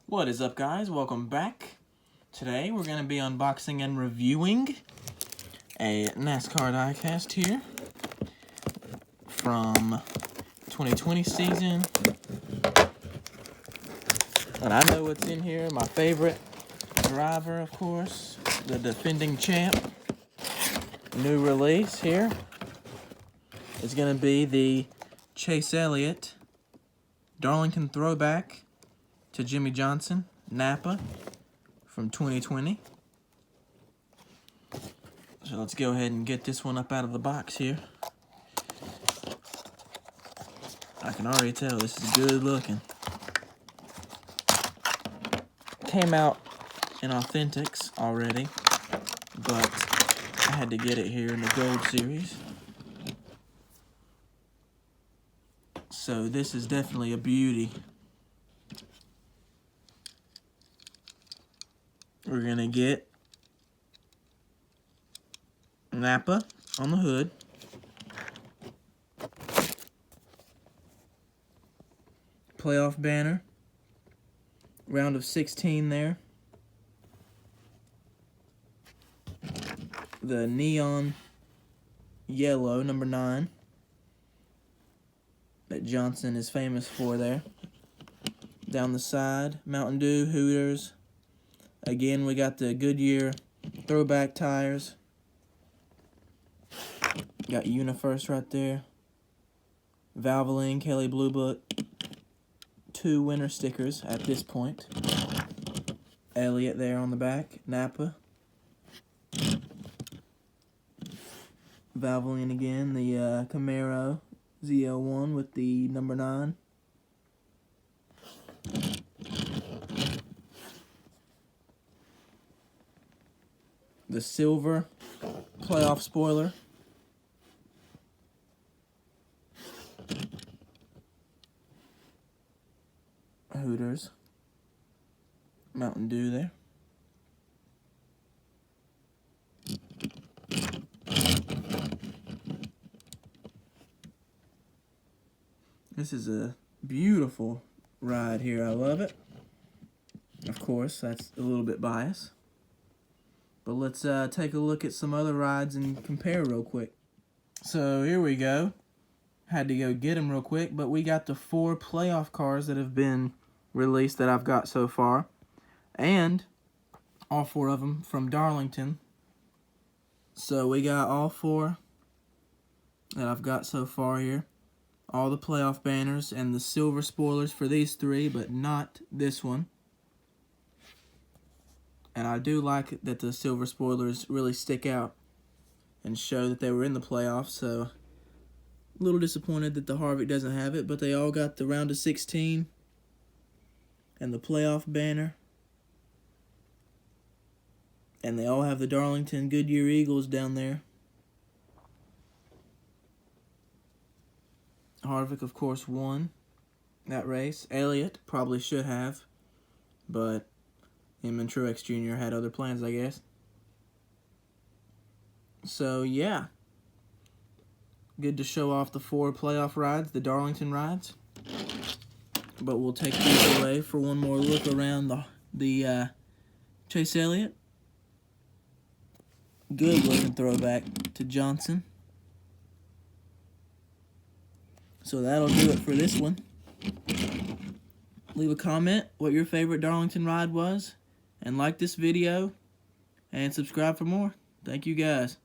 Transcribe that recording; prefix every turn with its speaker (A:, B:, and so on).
A: What is up, guys? Welcome back. Today we're going to be unboxing and reviewing a NASCAR Diecast here from 2020 season. And I know what's in here. My favorite driver, of course, the defending champ. New release here is going to be the Chase Elliott Darlington Throwback to Jimmy Johnson, NAPA, from 2020. So let's go ahead and get this one up out of the box here. I can already tell this is good looking. Came out in Authentics already, but I had to get it here in the Gold Series. So this is definitely a beauty. We're going to get NAPA on the hood. Playoff banner. Round of 16 there. The neon yellow, number 9. That Johnson is famous for there. Down the side, Mountain Dew, Hooters. Again, we got the Goodyear Throwback tires. Got UniFirst right there. Valvoline, Kelly Blue Book. 2 winner stickers at this point. Elliott there on the back. NAPA. Valvoline again. The Camaro ZL1 with the number 9. The silver playoff spoiler. Hooters. Mountain Dew there. This is a beautiful ride here. I love it. Of course, that's a little bit biased. But let's take a look at some other rides and compare real quick. So here we go. Had to go get them real quick, but we got the 4 playoff cars that have been released that I've got so far. And all 4 of them from Darlington. So we got all 4 that I've got so far here. All the playoff banners and the silver spoilers for these 3, but not this one. And I do like that the silver spoilers really stick out and show that they were in the playoffs. So a little disappointed that the Harvick doesn't have it, but they all got the round of 16 and the playoff banner. And they all have the Darlington Goodyear Eagles down there. Harvick, of course, won that race. Elliott probably should have, but him and Truex Jr. had other plans, I guess. So, yeah. Good to show off the 4 playoff rides, the Darlington rides. But we'll take these away for one more look around the Chase Elliott. Good looking throwback to Johnson. So that'll do it for this one. Leave a comment what your favorite Darlington ride was. And like this video. And subscribe for more. Thank you, guys.